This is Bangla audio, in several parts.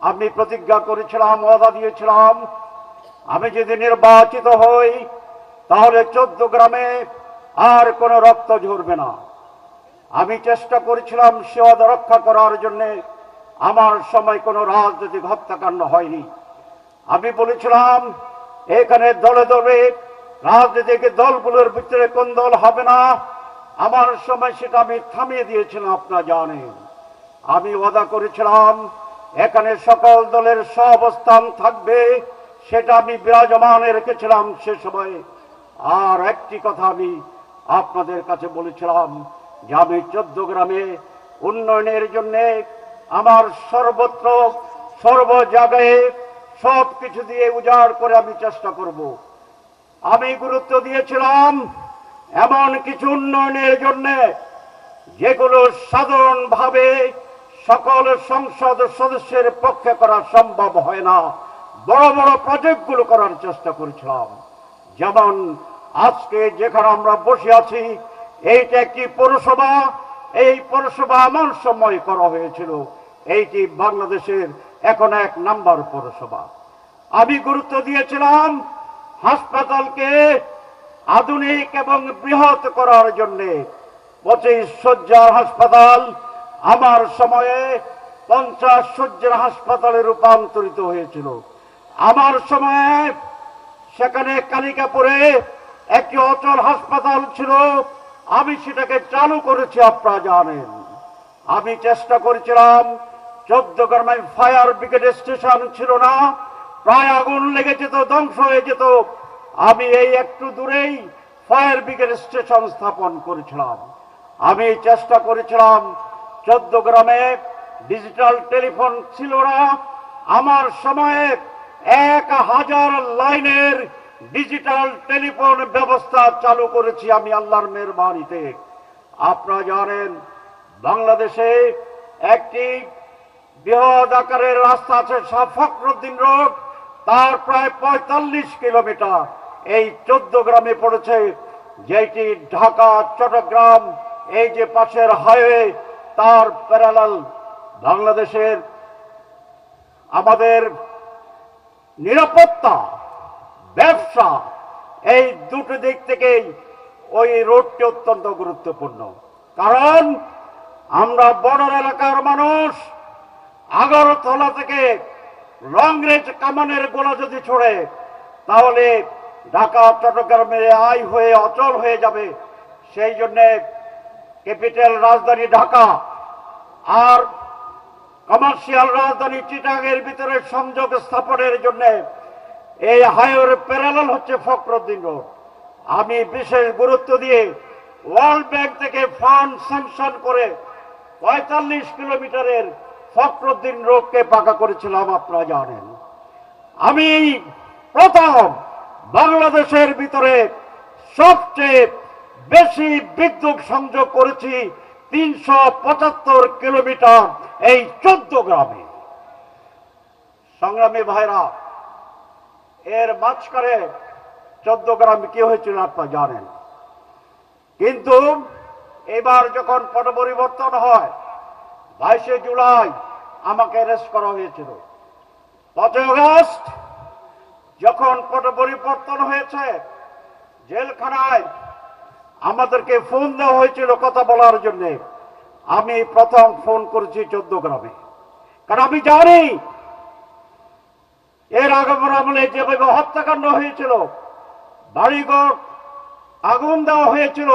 আমি প্রতিজ্ঞা করেছিলাম, ওয়াদা দিয়েছিলাম, আমি যদি নির্বাচিত হই তাহলে 14 গ্রামে আর কোনো রক্ত ঝরবে না। আমি চেষ্টা করেছিলাম সে ওয়াদা রক্ষা করার জন্য। আমার সময় কোনো রাজনৈতিক হত্যাকাণ্ড হয়নি। আমি বলেছিলাম এখানে দলে দলে রাজনৈতিক দলগুলোর ভিতরে কোন্দল হবে না। আমার সময় সেটা আমি থামিয়ে দিয়েছিলাম, আপনারা জানেন। আমি ওয়াদা করেছিলাম এখানে সকল দলের সহাবস্থান থাকবে, সেটা আমি বিরাজমান রেখেছিলাম সে সময়ে। আর একটি কথা আমি আপনাদের কাছে বলেছিলাম যে আমি 14 গ্রামে উন্নয়নের জন্য আমার সর্বত্র সর্ব জায়গায় সব কিছু দিয়ে উজাড় করে আমি চেষ্টা করব। আমি গুরুত্ব দিয়েছিলাম এমন কিছু উন্নয়নের জন্য যেগুলো সাধারণভাবে সকল সংসদ সদস্যের পক্ষে করা সম্ভব হয় না। বড় বড় প্রজেক্টগুলো করার চেষ্টা করেছিলাম। যেমন আজকে যেখানে আমরা বসে আছি, এইটা একটি পৌরসভা। এই পৌরসভা আমার সময় করা হয়েছিল। এইটি বাংলাদেশের এখন 1 নম্বর পৌরসভা। আমি গুরুত্ব দিয়েছিলাম হাসপাতালকে আধুনিক এবং বৃহৎ করার জন্য। 25 শয্যার হাসপাতাল আমার সময়ে 50 শয্যার হাসপাতালে রূপান্তরিত হয়েছিল। আমার সময়ে সেখানে কালিকাপুরে একটি অচল হাসপাতাল ছিল, আমি সেটাকে চালু করেছি, আপনারা জানেন। আমি চেষ্টা করেছিলাম 14 গ্রামে ফায়ার ব্রিগেড স্টেশন ছিল না, প্রায় আগুন লেগে যেত, ধ্বংস হয়ে যেত। আমি এই একটু দূরেই ফায়ার ব্রিগেড স্টেশন স্থাপন করেছিলাম। আমি চেষ্টা করেছিলাম 14 গ্রামে ডিজিটাল টেলিফোন ছিল না, আমার সময়ে 1000 লাইনের ডিজিটাল টেলিফোন ব্যবস্থা চালু করেছি আমি আল্লাহর মেহেরবানিতে। আপনারা জানেন বাংলাদেশে একটি বৃহৎ আকারের রাস্তা আছে শাহ ফখরুদ্দিন রোড, তার প্রায় 45 কিলোমিটার এই 14 গ্রামে পড়েছে, যেটি ঢাকা চট্টগ্রাম এই যে পাশের হাইওয়ে তার প্যারালাল। বাংলাদেশের আমাদের নিরাপত্তা, ব্যবসা, এই দুটো দিক থেকেই ওই রোডটি অত্যন্ত গুরুত্বপূর্ণ। কারণ আমরা বর্ডার এলাকার মানুষ। আগরতলা থেকে লংরেঞ্জ কামানের গোলা যদি ছড়ে তাহলে ঢাকা চট্টগ্রামের আয় হয়ে অচল হয়ে যাবে। সেই জন্যে ক্যাপিটাল রাজধানী ঢাকা আর কমার্শিয়াল রাজধানী চিটাগের ভিতরে সংযোগ স্থাপনের জন্য এই হাইওয়ের প্যারালাল হচ্ছে ফখরুদ্দিন রোড। আমি বিশেষ গুরুত্ব দিয়ে ওয়ার্ল্ড ব্যাংক থেকে ফান্ড স্যাংশন করে 45 কিলোমিটারের ফখরুদ্দিন রোডকে পাকা করেছিলাম, আপনারা জানেন। আমি প্রথম বাংলাদেশের ভিতরে সবচেয়ে বেশি বিদ্যুৎ সংযোগ করেছি 375 কিলোমিটার এই 14 গ্রামে। সংগ্রামী ভাইরা, এর মাঝখানে 14 গ্রামে কি হয়েছিল আপনারা জানেন। কিন্তু এবার যখন পট পরিবর্তন হয়, 22শে জুলাই আমাকে অ্যারেস্ট করা হয়েছিল। 5 আগস্ট যখন পট পরিবর্তন হয়েছে, জেলখানায় আমাদেরকে ফোন দেওয়া হয়েছিল কথা বলার জন্য। আমি প্রথম ফোন করেছি 14 গ্রামে, কারণ আমি জানি এর আগের আমলে যেভাবে হত্যাকাণ্ড হয়েছিল, বাড়িঘর আগুন দেওয়া হয়েছিল,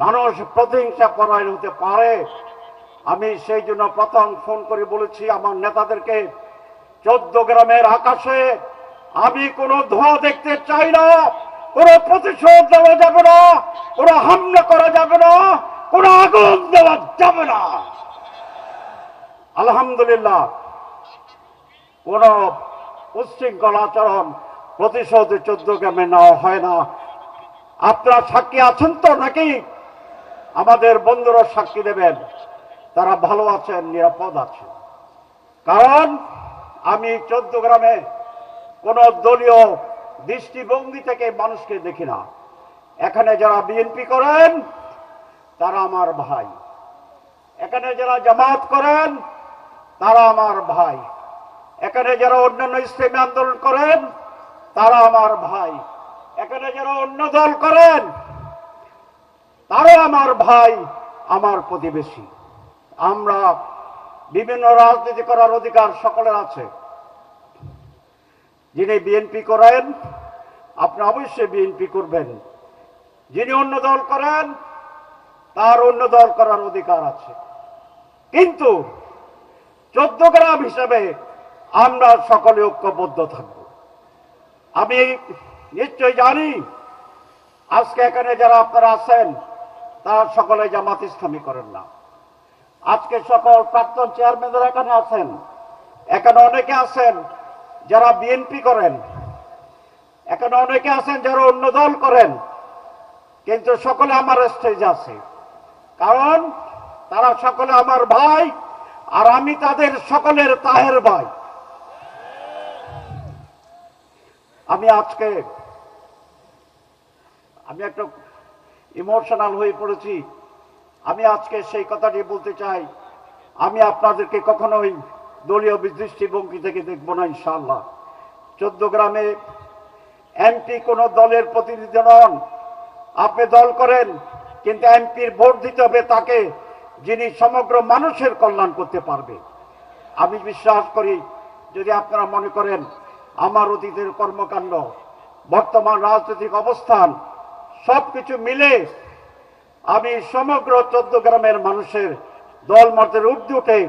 মানুষ প্রতিহিংসা পরায়ণ হতে পারে। আমি সেই জন্য প্রথম ফোন করে বলেছি আমার নেতাদেরকে, 14 গ্রামের আকাশে আমি কোনো ধোঁয়া দেখতে চাই না, কোনো প্রতিশোধ দেওয়া যাবে না, কোনো হামলা করা যাবে না, কোনো আগুন দেওয়া যাবে না। আলহামদুলিল্লাহ কোন উচ্ছৃঙ্খল আচরণ প্রতিশোধ 14 গ্রামে নেওয়া হয় না। আপনারা সাক্ষী আছেন তো নাকি? আমাদের বন্ধুরা সাক্ষী দেবেন, তারা ভালো আছেন, নিরাপদ আছেন। কারণ আমি 14 গ্রামে কোন দলীয় দৃষ্টিভঙ্গি থেকে মানুষকে দেখি না। এখানে যারা বিএনপি করেন তারা আমার ভাই, এখানে যারা জামাত করেন তারা আমার ভাই, এখানে যারা অন্যান্য ইসলামী আন্দোলন করেন তারা আমার ভাই, এখানে যারা অন্য দল করেন তারা আমার ভাই, আমার প্রতিবেশী। আমরা বিভিন্ন রাজনীতি করার অধিকার সকলের আছে। যিনি বিএনপি করেন আপনি অবশ্যই বিএনপি করবেন, যিনি অন্য দল করেন তার অন্য দল করার অধিকার আছে। কিন্তু 14 গ্রাম হিসেবে আমরা সকলে ঐক্যবদ্ধ থাকব। আমি নিশ্চয় জানি আজকে এখানে যারা আপনারা আছেন তারা সকলে জামাত ইসলামী করেন না। আজকে সকল প্রাক্তন চেয়ারম্যানরা এখানে আছেন, এখানে অনেকে আছেন যারা বিএনপি করেন, এখানে অনেকে আছেন যারা অন্য দল করেন, কিন্তু সকলে আমার স্টেজে আছে, কারণ তারা সকলে আমার ভাই আর আমি তাদের সকলের তাহের ভাই। আমি একটা ইমোশনাল হয়ে পড়েছি। আমি আজকে সেই কথাটি বলতে চাই, আমি আপনাদেরকে কখনোই দলীয় দৃষ্টিভঙ্গি থেকে দেখব না ইনশাআল্লাহ। 14 গ্রামে এমপি কোন দলের প্রতিনিধি নন। আপনি দল করেন, কিন্তু এমপির ভোট দিতে হবে তাকে যিনি সমগ্র মানুষের কল্যাণ করতে পারবে। আমি বিশ্বাস করি যদি আপনারা মনে করেন আমার অতীতের কর্মকাণ্ড, বর্তমান রাজনৈতিক অবস্থান সবকিছু মিলে আমি সমগ্র 14 গ্রামের মানুষের দল মতের ঊর্ধ্বে উঠে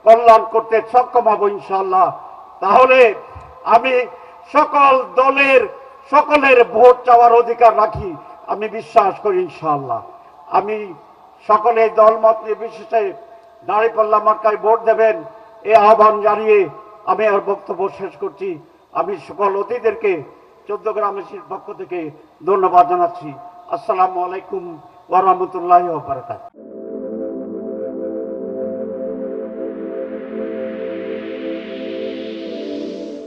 কল্যাণ করতে সক্ষম হব ইনশাআল্লাহ, তাহলে আমি সকল দলের সকলের ভোট চাওয়ার অধিকার রাখি, আমি বিশ্বাস করি ইনশাআল্লাহ। আমি সকলে দলমত নির্বিশেষে দাঁড়িপাল্লা মার্কায় ভোট দেবেন এই আহ্বান জানিয়ে আমি আর বক্তব্য শেষ করছি। আমি সকল অতিথিদেরকে 14 গ্রামবাসীর পক্ষ থেকে ধন্যবাদ জানাচ্ছি। আসসালামু আলাইকুম ওয়া রাহমাতুল্লাহি ওয়া বারাকাতুহু।